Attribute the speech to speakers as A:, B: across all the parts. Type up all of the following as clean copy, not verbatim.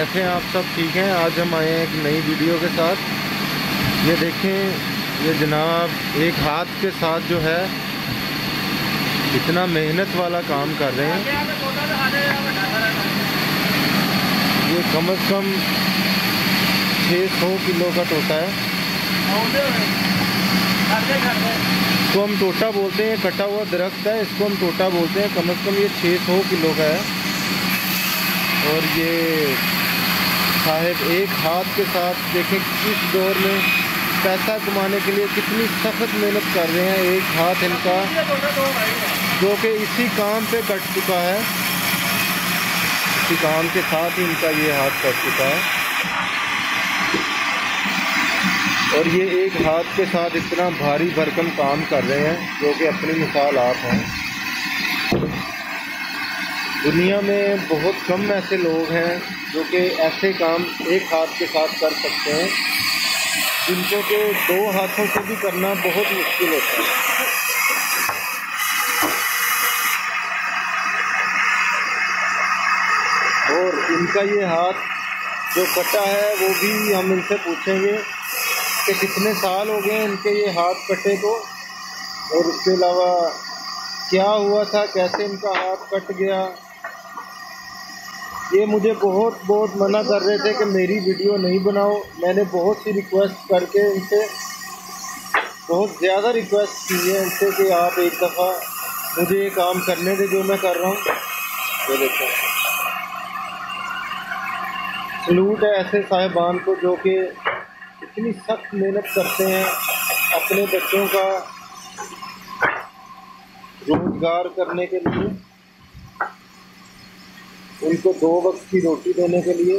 A: कैसे हैं आप सब? ठीक हैं। आज हम आए हैं एक नई वीडियो के साथ। ये देखें, ये जनाब एक हाथ के साथ जो है इतना मेहनत वाला काम कर रहे हैं। ये कम से कम 600 किलो का टोटा है। इसको हम टोटा बोलते हैं, कटा हुआ दरख्त है, इसको हम टोटा बोलते हैं। कम से कम ये 600 किलो का है। और ये साहब एक हाथ के साथ देखें इस दौर में पैसा कमाने के लिए कितनी सख्त मेहनत कर रहे हैं। एक हाथ इनका जो कि इसी काम पे कट चुका है, इसी काम के साथ ही इनका ये हाथ कट चुका है। और ये एक हाथ के साथ इतना भारी भरकम काम कर रहे हैं जो कि अपनी मिसाल आप हैं। दुनिया में बहुत कम ऐसे लोग हैं जो कि ऐसे काम एक हाथ के साथ कर सकते हैं, जिनको के दो हाथों से भी करना बहुत मुश्किल होता है। और इनका ये हाथ जो कटा है वो भी हम इनसे पूछेंगे कि कितने साल हो गए इनके ये हाथ कटे को, और उसके अलावा क्या हुआ था, कैसे इनका हाथ कट गया। ये मुझे बहुत मना कर रहे थे कि मेरी वीडियो नहीं बनाओ। मैंने बहुत सी रिक्वेस्ट करके इनसे, बहुत ज़्यादा रिक्वेस्ट की है इनसे कि आप एक दफ़ा मुझे ये काम करने दे जो मैं कर रहा हूँ। ये देखो, सलूट है ऐसे साहिबान को जो कि इतनी सख्त मेहनत करते हैं अपने बच्चों का रोज़गार करने के लिए, उनको 2 वक्त की रोटी देने के लिए।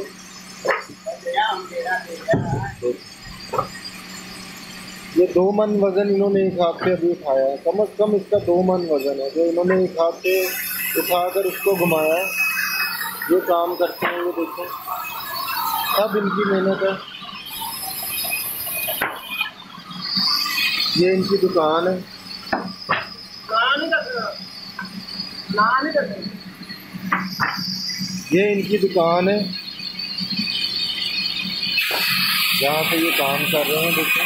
A: ये 2 मन वज़न इन्होंने एक हाथ से अभी उठाया है। कम से कम इसका 2 मन वज़न है जो इन्होंने एक हाथ से उठाकर उसको घुमाया। ये काम करते हैं, ये देखें, सब इनकी मेहनत है। ये इनकी दुकान है। ये इनकी दुकान है जहाँ पे ये काम कर रहे हैं। देखो,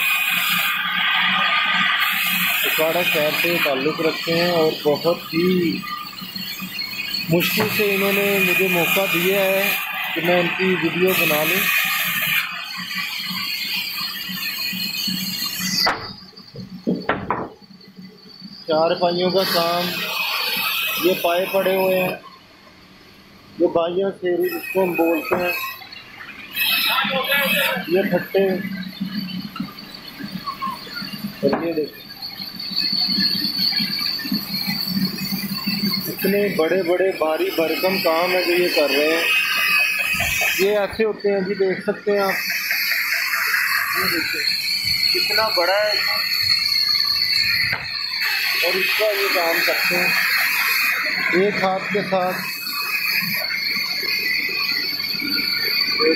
A: कुपवाड़ा शहर से ताल्लुक़ रखते हैं और बहुत ही मुश्किल से इन्होंने मुझे मौका दिया है कि मैं इनकी वीडियो बना लूँ। चारपाइयों का काम, ये पाए पड़े हुए हैं, ये बाइयाँ शेरी जिसको हम बोलते हैं, ये फट्टे। और ये देखो इतने बड़े बड़े भारी भरकम काम है जो ये कर रहे हैं। ये ऐसे होते हैं जी, देख सकते हैं आप। ये देखिए कितना बड़ा है और इसका ये काम करते हैं एक हाथ के साथ।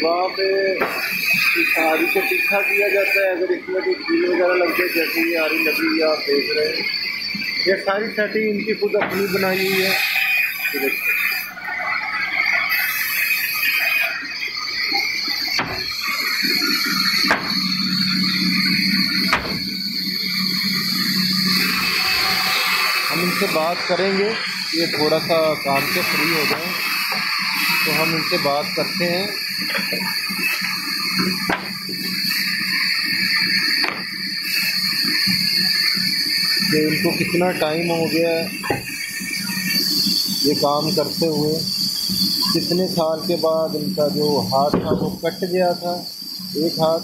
A: वहाँ पे साड़ी को तीखा किया जाता है अगर इसमें कोई कील वगैरह लग जाए, जैसे ये आरी लगी हुई आप देख रहे हैं। ये सारी सेटिंग इनकी खुद अपनी बनाई हुई है। हम इनसे बात करेंगे, ये थोड़ा सा काम से फ्री हो जाए तो हम इनसे बात करते हैं। कि इनको कितना टाइम हो गया है ये काम करते हुए, कितने साल के बाद इनका जो हाथ था वो कट गया था, एक हाथ।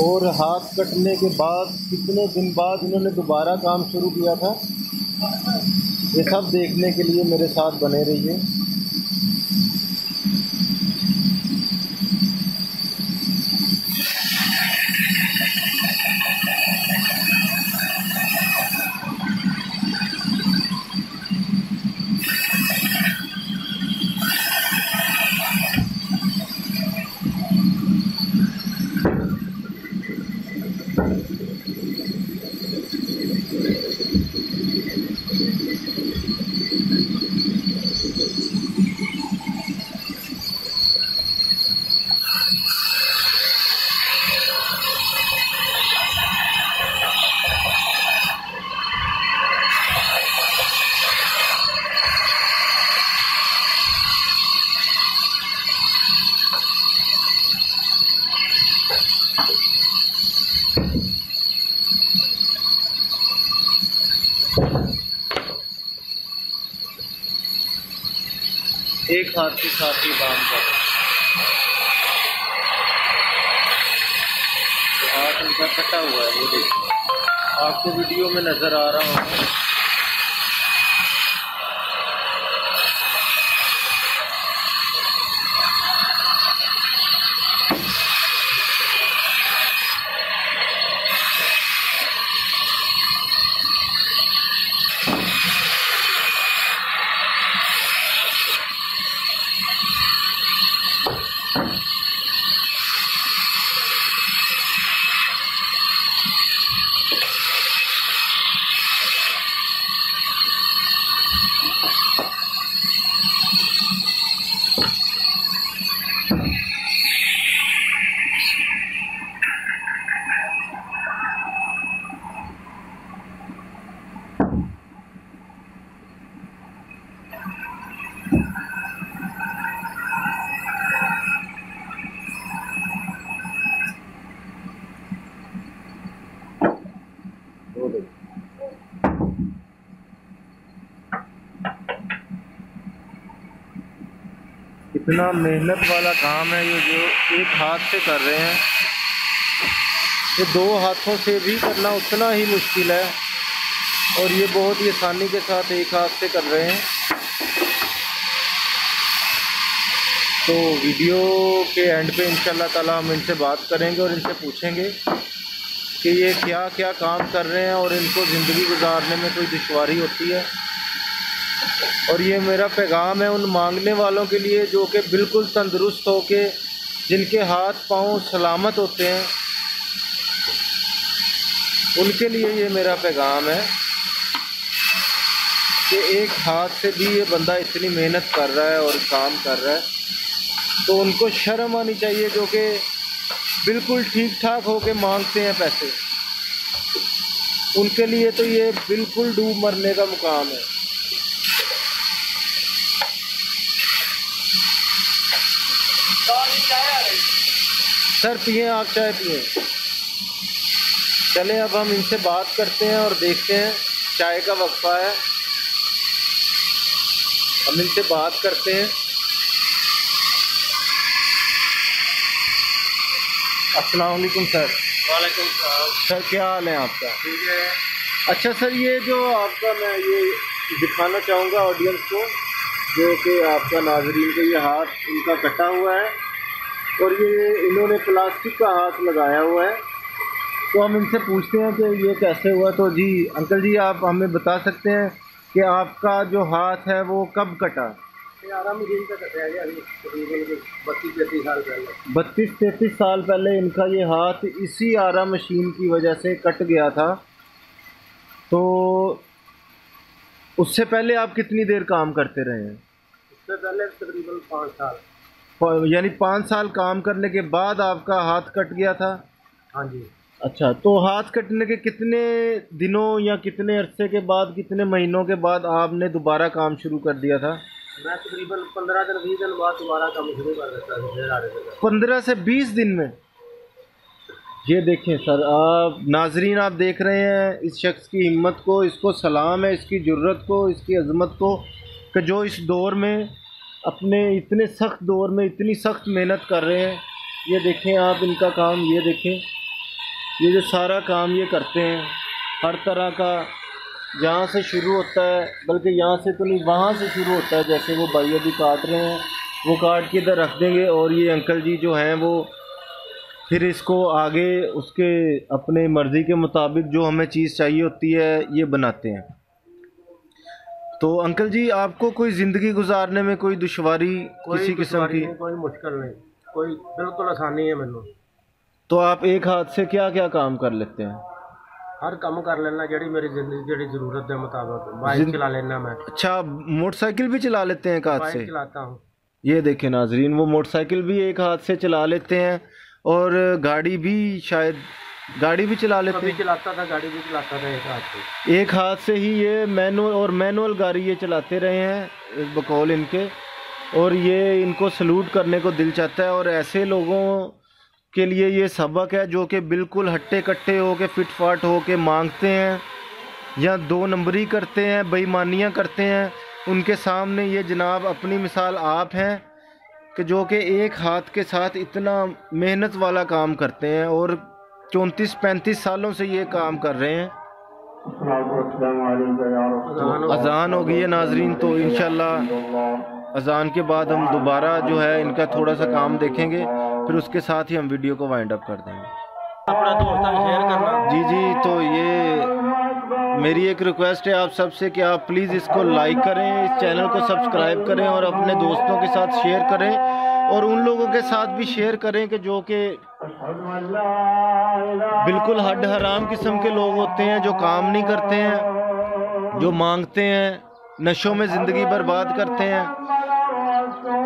A: और हाथ कटने के बाद कितने दिन बाद इन्होंने दोबारा काम शुरू किया था। ये सब देखने के लिए मेरे साथ बने रहिए। एक हाथ के साथ ही काम कर रहे हैं। तो हाथ इनका कटा हुआ है, वो देखिए, आपको वीडियो में नज़र आ रहा होगा। इतना मेहनत वाला काम है ये, जो एक हाथ से कर रहे हैं। ये दो हाथों से भी करना उतना ही मुश्किल है, और ये बहुत ही आसानी के साथ एक हाथ से कर रहे हैं। तो वीडियो के एंड पे इंशाल्लाह ताला हम इनसे बात करेंगे और इनसे पूछेंगे कि ये क्या क्या काम कर रहे हैं और इनको ज़िंदगी गुजारने में कोई दुश्वारी होती है। और ये मेरा पैगाम है उन मांगने वालों के लिए जो कि बिल्कुल तंदुरुस्त हो के, जिनके हाथ पाँव सलामत होते हैं, उनके लिए ये मेरा पैगाम है कि एक हाथ से भी ये बंदा इतनी मेहनत कर रहा है और काम कर रहा है, तो उनको शर्म आनी चाहिए जो कि बिल्कुल ठीक ठाक हो के मांगते हैं पैसे। उनके लिए तो ये बिल्कुल डूब मरने का मुकाम है। सर पिए, आप चाय पिए। चलें अब हम इनसे बात करते हैं और देखते हैं, चाय का वक्फा है, हम इनसे बात करते हैं। अस्सलाम वालेकुम सर।
B: वालेकुम सलाम।
A: सर क्या हाल है आपका?
B: ठीक है।
A: अच्छा सर, ये जो आपका, मैं ये दिखाना चाहूँगा ऑडियंस को, जो कि आपका नाजरीन को ये हाथ इनका कटा हुआ है और ये इन्होंने प्लास्टिक का हाथ लगाया हुआ है। तो हम इनसे पूछते हैं कि ये कैसे हुआ। तो जी अंकल जी, आप हमें बता सकते हैं कि आपका जो हाथ है वो कब कटा?
B: आराम मशीन का कटा है तकरीबन 32-33 साल पहले।
A: 32-33 साल पहले इनका ये हाथ इसी आरा मशीन की वजह से कट गया था। तो उससे पहले आप कितनी देर काम करते रहे हैं?
B: उससे पहले तकरीबन 5 साल।
A: यानी 5 साल काम करने के बाद आपका हाथ कट गया था?
B: हाँ जी।
A: अच्छा, तो हाथ कटने के कितने दिनों या कितने अरसे के बाद, कितने महीनों के बाद आपने दोबारा काम शुरू कर दिया था?
B: मैं तकरीबन 15 दिन 20 दिन बाद दोबारा काम शुरू कर देता था।
A: 15 से 20 दिन में? ये देखें सर, आप नाजरीन आप देख रहे हैं इस शख्स की हिम्मत को, इसको सलाम है, इसकी जुर्रत को, इसकी अज़मत को, कि जो इस दौर में, अपने इतने सख्त दौर में इतनी सख्त मेहनत कर रहे हैं। ये देखें आप इनका काम, ये देखें, ये जो सारा काम ये करते हैं, हर तरह का, यहाँ से शुरू होता है, बल्कि यहाँ से तो नहीं, वहाँ से शुरू होता है। जैसे वो भाई अभी काट रहे हैं, वो काट के इधर रख देंगे और ये अंकल जी जो हैं वो फिर इसको आगे उसके अपने मर्ज़ी के मुताबिक जो हमें चीज़ चाहिए होती है ये बनाते हैं। तो अंकल जी, आपको कोई ज़िंदगी गुजारने में कोई दुश्वारी किसी किस्म की?
B: कोई मुश्किल नहीं, कोई बिल्कुल आसानी है मैनू।
A: तो आप एक हाथ से क्या क्या काम कर लेते हैं?
B: हर काम कर लेना जेड़ी मेरी जिंदगी जेड़ी जरूरत के मुताबिक। बाइक चला लेना मैं।
A: अच्छा, मोटरसाइकिल भी चला लेते हैं एक हाथ से?
B: बाइक चलाता हूँ।
A: ये देखें नाजरीन, वो मोटरसाइकिल भी एक हाथ से चला लेते हैं और गाड़ी भी, शायद गाड़ी भी चला लेते हैं।
B: चलाता था, गाड़ी भी चलाता था एक हाथ से।
A: एक हाथ से ही ये मैनुअल गाड़ी ये चलाते रहे हैं बकौल इनके, और ये इनको सलूट करने को दिल चाहता है। और ऐसे लोगों के लिए ये सबक है, जो कि बिल्कुल हट्टे कट्टे हो के फिट फाट हो के मांगते हैं या 2 नंबरी करते हैं, बेईमानियाँ करते हैं, उनके सामने ये जनाब अपनी मिसाल आप हैं कि जो कि एक हाथ के साथ इतना मेहनत वाला काम करते हैं और 34-35 सालों से ये काम कर रहे हैं। तो अजान हो गई है नाजरीन, तो इंशाल्लाह अजान के बाद हम दोबारा जो है इनका थोड़ा सा काम देखेंगे, फिर उसके साथ ही हम वीडियो को वाइंड अप कर देंगे।
B: अपना दोस्तों को शेयर करना।
A: जी, तो ये मेरी एक रिक्वेस्ट है आप सबसे कि आप प्लीज़ इसको लाइक करें, इस चैनल को सब्सक्राइब करें और अपने दोस्तों के साथ शेयर करें, और उन लोगों के साथ भी शेयर करें कि जो कि बिल्कुल हड हराम किस्म के लोग होते हैं, जो काम नहीं करते हैं, जो मांगते हैं, नशों में ज़िंदगी बर्बाद करते हैं।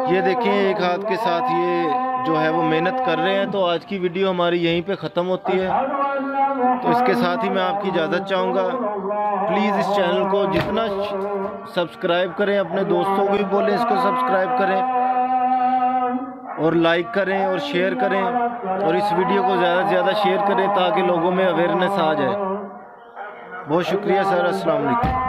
A: ये देखें एक हाथ के साथ ये जो है वो मेहनत कर रहे हैं। तो आज की वीडियो हमारी यहीं पे ख़त्म होती है, तो इसके साथ ही मैं आपकी इजाज़त चाहूँगा। प्लीज़ इस चैनल को जितना सब्सक्राइब करें, अपने दोस्तों को भी बोलें इसको सब्सक्राइब करें और लाइक करें और शेयर करें, और इस वीडियो को ज़्यादा से ज़्यादा शेयर करें ताकि लोगों में अवेयरनेस आ जाए। बहुत शुक्रिया सर, अस्सलाम वालेकुम।